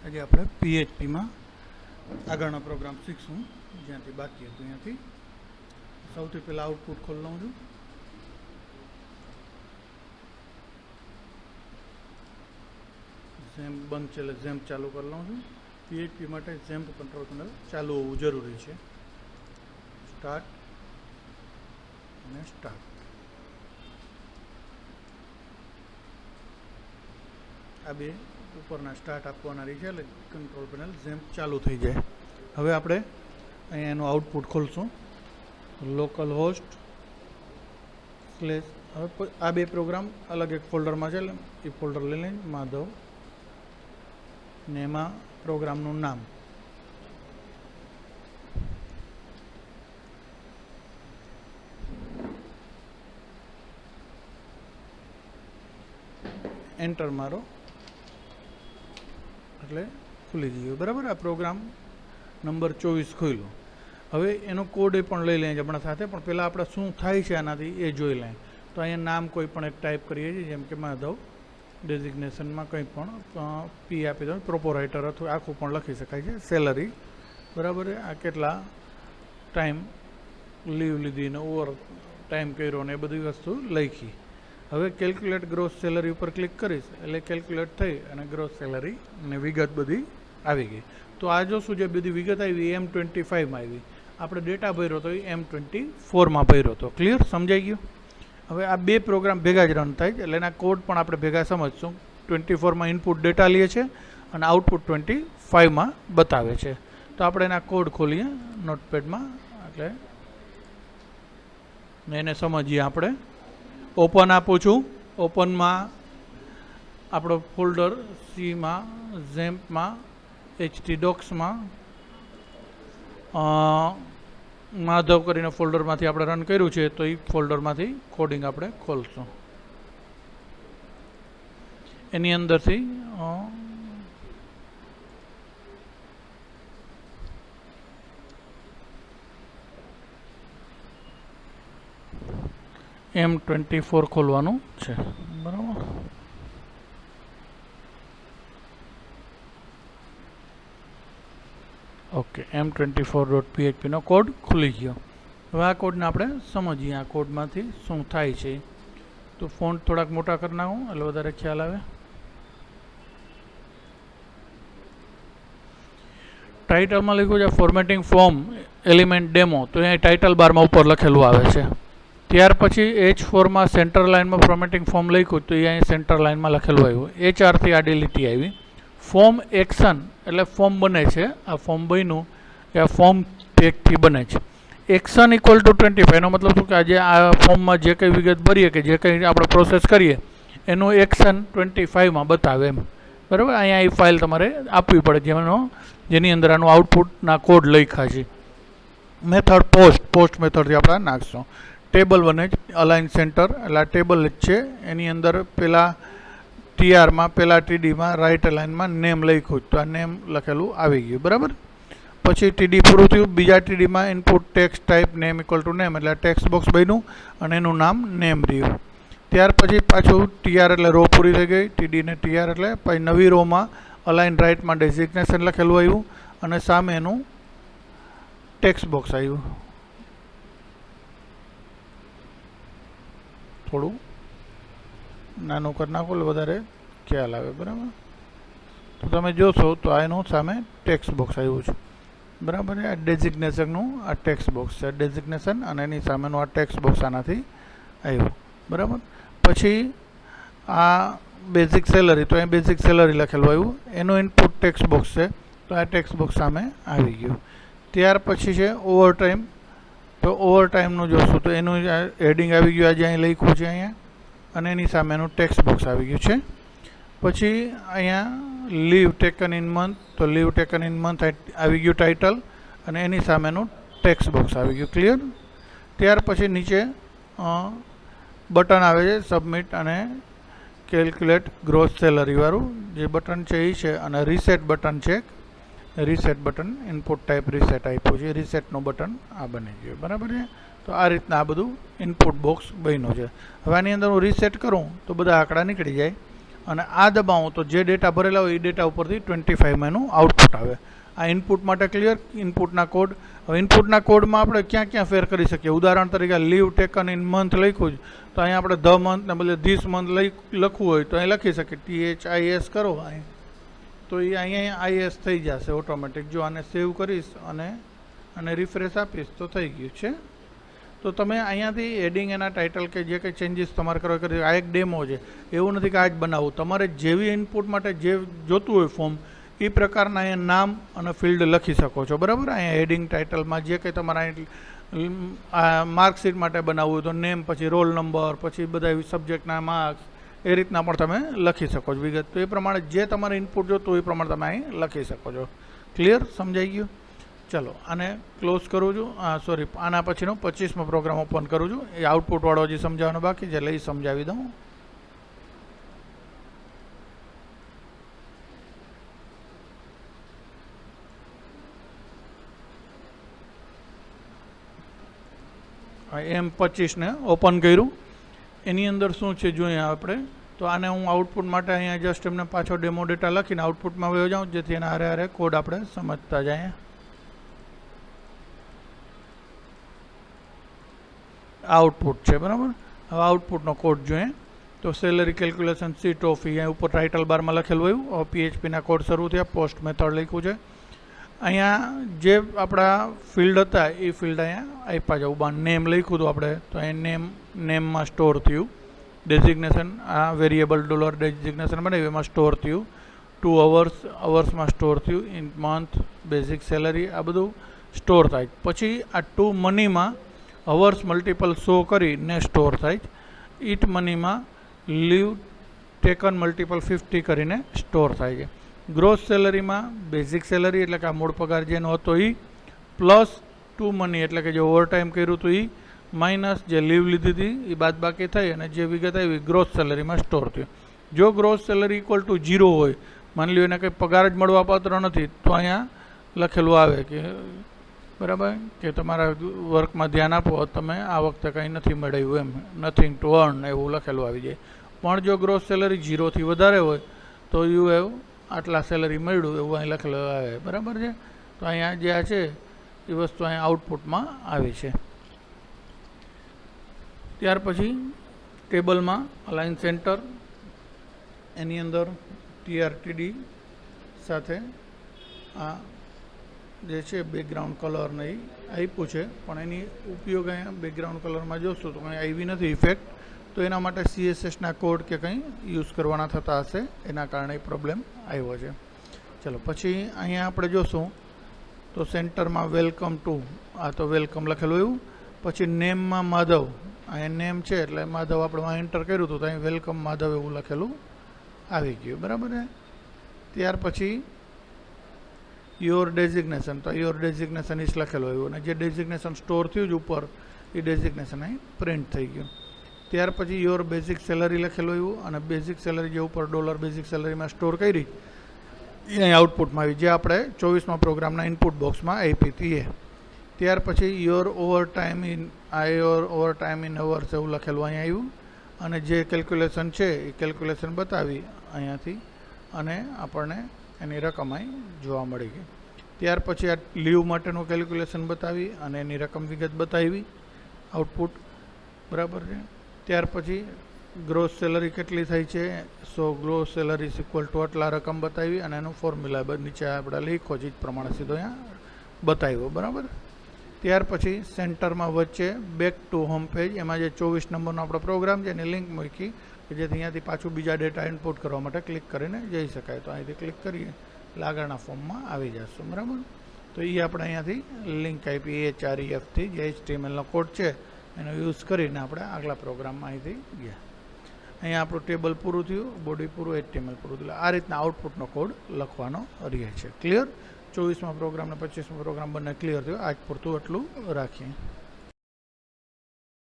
આજે આપણે પીએચપીમાં આગળનો પ્રોગ્રામ શીખશું જ્યાંથી બાકી હતું ત્યાંથી. સૌથી પહેલાં આઉટપુટ ખોલી લઉં છું. ઝેમ્પ બંધ છે એટલે ઝેમ્પ ચાલુ કરી લઉં છું. પીએચપી માટે ઝેમ્પ કંટ્રોલ પેનલ ચાલુ હોવું જરૂરી છે. સ્ટાર્ટ અને સ્ટાર્ટ. આ બે ઉપરના સ્ટાર્ટ આપવાના રહી છે એટલે કંટ્રોલ પેનલ ઝેમ્પ ચાલુ થઈ જાય. હવે આપણે અહીંયા એનું આઉટપુટ ખોલશું. Local host slash. હવે આ બે પ્રોગ્રામ અલગ એક ફોલ્ડરમાં છે એટલે એ ફોલ્ડર લઈ લઈને માધવ ને એમાં પ્રોગ્રામનું નામ એન્ટર મારો એટલે ખુલી ગયું. બરાબર. આ પ્રોગ્રામ નંબર 24 ખોલ્યો. હવે એનો કોડ એ પણ લઈ લઈએ આપણા સાથે, પણ પહેલાં આપણે શું થાય છે આનાથી એ જોઈ લઈએ. તો અહીંયા નામ કોઈ પણ એક ટાઈપ કરીએ છીએ, જેમ કે માધવ. ડેઝિગ્નેશનમાં કંઈ પણ પી આપી દો, પ્રોપોરાઇટર અથવા આખું પણ લખી શકાય છે. સેલરી બરાબર. આ કેટલા ટાઈમ લીવ લીધી ને ઓવર ટાઈમ કર્યો ને એ બધી વસ્તુ લખી. હવે કેલ્ક્યુલેટ ગ્રોસ સેલરી ઉપર ક્લિક કરીશ એટલે કેલ્ક્યુલેટ થઈ અને ગ્રોસ સેલરી ને વિગત બધી આવી ગઈ. તો આ જો શું જે બધી વિગત આવી M25માં આવી. આપણે ડેટા ભર્યો હતો એ M24માં ભર્યો હતો. ક્લિયર? સમજાઈ ગયું? હવે આ બે પ્રોગ્રામ ભેગા જ રન થાય છે એટલે એના કોડ પણ આપણે ભેગા સમજશું. 24માં ઇનપુટ ડેટા લે છે અને આઉટપુટ 25માં બતાવે છે. તો આપણે એના કોડ ખોલીએ નોટપેડમાં એટલે એને સમજીએ. આપણે ઓપન આપું છું. ઓપનમાં આપણો ફોલ્ડર સીમાં, ઝેમ્પમાં, HT ડોક્સમાં માધવ કરીને ફોલ્ડરમાંથી આપણે રન કર્યું છે. તો એ ફોલ્ડરમાંથી કોડિંગ આપણે ખોલશું. એની અંદરથી M24 ખોલવાનું છે. બરાબર. ઓકે. M24.php નો કોડ ખુલી ગયો. હવે આ કોડને આપણે સમજીએ. આ કોડમાંથી શું થાય છે. તો ફોન્ટ થોડાક મોટા કરી નાખું એટલે વધારે ખ્યાલ આવે. ટાઇટલમાં લખ્યું છે ફોર્મેટિંગ ફોર્મ એલિમેન્ટ ડેમો. તો અહીંયા ટાઇટલ બારમાં ઉપર લખેલું આવે છે. ત્યાર પછી H4માં સેન્ટર લાઇનમાં ફોર્મેટિંગ ફોર્મ લખ્યું તો એ અહીં સેન્ટર લાઇનમાં લખેલું આવ્યું. HR આ લીટી આવી. ફોર્મ એક્શન એટલે ફોર્મ બને છે. આ ફોર્મ બન્યું એ આ ફોર્મ ટેગથી બને છે. એક્શન ઇક્વલ ટુ 25 એનો મતલબ શું કે આજે આ ફોર્મમાં જે કંઈ વિગત ભરીએ કે જે કંઈ આપણે પ્રોસેસ કરીએ એનું એક્શન 25માં બતાવે એમ. બરાબર. અહીંયા એ ફાઇલ તમારે આપવી પડે જેની અંદર આનું આઉટપુટના કોડ લખ્યા છે. મેથડ પોસ્ટ મેથડથી આપણે નાખશું. ટેબલ બને છે અલાઇન સેન્ટર એટલે આ ટેબલ જ છે. એની અંદર પહેલાં TRમાં પહેલાં TDમાં રાઇટ અલાઇનમાં નેમ લખ્યું તો આ નેમ લખેલું આવી ગયું. બરાબર. પછી TD પૂરું થયું. બીજા TDમાં input text type name equal to name એટલે ટેક્સ્ટ બોક્સ બન્યું અને એનું નામ નેમ રહ્યું. ત્યાર પછી પાછું TR એટલે રો પૂરી થઈ ગઈ. TD ને TR એટલે પછી નવી રોમાં અલાઇન રાઇટમાં ડેઝિગ્નેશન લખેલું આવ્યું અને સામે એનું ટેક્સ્ટ બોક્સ આવ્યું. થોડું નાનું કરી નાખો એટલે વધારે ખ્યાલ આવે. બરાબર. તો તમે જોશો તો આ એનું સામે ટેક્સ્ટ બોક્સ આવ્યું છે. બરાબર. આ ડેઝિગ્નેશનનું આ ટેક્સ્ટ બોક્સ છે. ડેઝિગ્નેશન અને એની સામેનું આ ટેક્સ્ટ બોક્સ આનાથી આવ્યું. બરાબર. પછી આ બેઝિક સેલરી તો અહીં બેઝિક સેલરી લખેલું આવ્યું. એનું ઇનપુટ ટેક્સ્ટ બોક્સ છે તો આ ટેક્સ્ટ બોક્સ સામે આવી ગયું. ત્યાર પછી છે ઓવર ટાઈમ. તો ઓવર ટાઈમનું જોશું તો એનું હેડિંગ આવી ગયું. આજે અહીં લખ્યું છે અહીંયા અને એની સામેનું ટેક્સ્ટ બોક્સ આવી ગયું છે. પછી અહીંયા લીવ ટેકન ઇન મંથ તો લીવ ટેકન ઇન મંથ આવી ગયું ટાઇટલ અને એની સામેનું ટેક્સ્ટ બોક્સ આવી ગયું. ક્લિયર? ત્યાર પછી નીચે બટન આવે છે સબમિટ અને કેલ્ક્યુલેટ ગ્રોસ સેલરીવાળું જે બટન છે એ છે અને રીસેટ બટન છે. Reset button input type reset આપ્યું છે. રીસેટનું બટન આ બની ગયું. બરાબર છે. તો આ રીતના આ બધું ઇનપુટ બોક્સ બન્યું છે. હવે આની અંદર હું રીસેટ કરું તો બધા આંકડા નીકળી જાય અને આ દબાવો તો જે ડેટા ભરેલા હોય એ ડેટા ઉપરથી 25 એનું આઉટપુટ આવે. આ ઇનપુટ માટે ક્લિયર. ઇનપુટના કોડ. હવે ઇનપુટના કોડમાં આપણે ક્યાં ક્યાં ફેર કરી શકીએ. ઉદાહરણ તરીકે લીવ ટેકન ઇન મંથ લખ્યું છે તો અહીંયા આપણે ધ મંથને બદલે ધીસ મંથ લખવું હોય તો અહીં લખી શકીએ THIS કરો અહીં તો એ અહીંયા IS થઈ જશે ઓટોમેટિક. જો આને સેવ કરીશ અને રિફ્રેશ આપીશ તો થઈ ગયું છે. તો તમે અહીંયાથી એડિંગ એના ટાઇટલ કે જે કંઈ ચેન્જીસ તમારે કરવા કરી. આ એક ડેમો છે, એવું નથી કે આ જ બનાવવું. તમારે જેવી ઇનપુટ માટે જે જોતું હોય ફોર્મ એ પ્રકારના અહીંયા નામ અને ફિલ્ડ લખી શકો છો. બરાબર. અહીંયા હેડિંગ ટાઇટલમાં જે કંઈ તમારા માર્કશીટ માટે બનાવવું હોય તો નેમ, પછી રોલ નંબર, પછી બધા સબ્જેક્ટના માર્ક્સ એ રીતના પણ તમે લખી શકો છો વિગત. તો એ પ્રમાણે જે તમારે ઇનપુટ જોતું હોય એ પ્રમાણે તમે અહીં લખી શકો છો. ક્લિયર? સમજાઈ ગયું? ચલો આને ક્લોઝ કરું છું. સોરી, આના પછીનો 25મો પ્રોગ્રામ ઓપન કરું છું. એ આઉટપુટવાળો હજી સમજાવવાનો બાકી છે એટલે એ સમજાવી દઉં. M25 ને ઓપન કર્યું. એની અંદર શું છે જોઈએ આપણે. તો આને હું આઉટપુટ માટે અહીંયા જસ્ટ એમને પાછો ડેમો ડેટા લખીને આઉટપુટમાં વયો જાઉં જેથી એના હારે કોડ આપણે સમજતા જાય. આઉટપુટ છે બરાબર. હવે આઉટપુટનો કોડ જોઈએ તો સેલરી કેલ્ક્યુલેશન સીટ ઓફ અહીંયા ઉપર ટાઇટલ બારમાં લખેલું હોય. PHPના કોડ શરૂ થયા. પોસ્ટ મેથડ લખ્યું છે. અહીંયા જે આપણા ફિલ્ડ હતા એ ફિલ્ડ અહીંયા આપ્યા જાવ. બાર નેમ લખ્યું હતું આપણે તો અહીં નેમમાં સ્ટોર થયું. ડેઝિગ્નેશન આ વેરિયેબલ ડોલર ડેઝિગ્નેશન બનાવ્યું એમાં સ્ટોર થયું. 2 અવર્સમાં સ્ટોર થયું. ઇન મંથ, બેઝિક સેલરી આ બધું સ્ટોર થાય. પછી આ 2 મનીમાં અવર્સ મલ્ટિપલ શો કરીને સ્ટોર થાય. ઇટ મનીમાં લીવ ટેકન મલ્ટિપલ 50 કરીને સ્ટોર થાય છે. ગ્રોસ સેલરીમાં બેઝિક સેલરી એટલે કે આ મૂળ પગાર જેનો હતો એ પ્લસ 2 મની એટલે કે જે ઓવરટાઈમ કર્યું હતું એ માઇનસ જે લીવ લીધી હતી એ બાદ બાકી થઈ અને જે વિગત આવી ગ્રોસ સેલરીમાં સ્ટોર થયું. જો ગ્રોસ સેલરી ઇક્વલ ટુ 0 હોય, માની લો એને કંઈ પગાર જ મળવા પાત્ર નથી તો અહીંયા લખેલું આવે કે બરાબર કે તમારા વર્કમાં ધ્યાન આપો, તમે આ વખતે કંઈ નથી મેળવ્યું એમ, નથિંગ ટુ અર્ન એવું લખેલું આવી જાય. પણ જો ગ્રોસ સેલરી 0થી વધારે હોય તો યુ હેવ આટલા સેલરી મળ્યું એવું અહીં લખેલું આવે. બરાબર છે. તો અહીંયા જે આ છે એ વસ્તુ અહીંયા આઉટપુટમાં આવી છે. ત્યાર પછી ટેબલમાં અલાઇન સેન્ટર એની અંદર TRTD સાથે આ જે છે બેકગ્રાઉન્ડ કલર ને એ આપ્યું છે પણ એની ઉપયોગ અહીંયા બેકગ્રાઉન્ડ કલરમાં જોશું તો કંઈ આવી નથી ઇફેક્ટ. તો એના માટે CSSના કોડ કે કંઈ યુઝ કરવાના થતા હશે એના કારણે પ્રોબ્લેમ આવ્યો છે. ચલો પછી અહીંયા આપણે જોશું તો સેન્ટરમાં વેલકમ ટુ આ તો વેલકમ લખેલું એવું. પછી નેમમાં માધવ અહીંયા નેમ છે એટલે માધવ આપણે એન્ટર કર્યું હતું તો અહીં વેલકમ માધવ એવું લખેલું આવી ગયું. બરાબર છે. ત્યાર પછી યોર ડેઝિગ્નેશન તો યોર ડેઝિગ્નેશન ઇસ લખેલું આવ્યું અને જે ડેઝિગ્નેશન સ્ટોર થયું જ ઉપર એ ડેઝિગ્નેશન અહીં પ્રિન્ટ થઈ ગયું. ત્યાર પછી યોર બેઝિક સેલરી લખેલું આવ્યું અને બેઝિક સેલરી જે ઉપર ડોલર બેઝિક સેલરીમાં સ્ટોર કરી એ અહીં આઉટપુટમાં આવી જે આપણે 24મા પ્રોગ્રામના ઇનપુટ બોક્સમાં આપી હતી એ. ત્યાર પછી your over time in hours એવું લખેલું અહીં આવ્યું અને જે કેલ્ક્યુલેશન છે એ કેલ્ક્યુલેશન બતાવી અહીંયાથી અને આપણને એની રકમ અહીં જોવા મળી ગઈ. ત્યાર પછી આ લીવ માટેનું કેલ્ક્યુલેશન બતાવી અને એની રકમ વિગત બતાવી આઉટપુટ. બરાબર છે. ત્યાર પછી ગ્રોસ સેલરી કેટલી થઈ છે સો ગ્રોસ સેલરી ઇક્વલ ટુ આટલા રકમ બતાવી અને એનું ફોર્મ્યુલા નીચે આપણે લખો જ પ્રમાણે સીધો અહીંયા બતાવ્યો. બરાબર. ત્યાર પછી સેન્ટરમાં વચ્ચે બેક ટુ હોમ પેજ એમાં જે 24 નંબરનો આપણો પ્રોગ્રામ છે એની લિંક મૂકી કે જેથી અહીંયાથી પાછું બીજા ડેટા ઇનપુટ કરવા માટે ક્લિક કરીને જઈ શકાય. તો અહીંથી ક્લિક કરીએ એટલે આગળના ફોર્મમાં આવી જશું. બરાબર. તો એ આપણે અહીંયાથી લિંક આપી HREFથી જે HTMLનો કોડ છે એનો યુઝ કરીને આપણે આગલા પ્રોગ્રામમાં અહીંથી ગયા. અહીંયા આપણું ટેબલ પૂરું થયું, બોડી પૂરું, HTML પૂરું થયું. આ રીતના આઉટપુટનો કોડ લખવાનો રહે છે. ક્લિયર? 24મા પ્રોગ્રામ અને 25મા પ્રોગ્રામ બંને ક્લિયર થયો. આજ પૂરતું એટલું રાખીએ.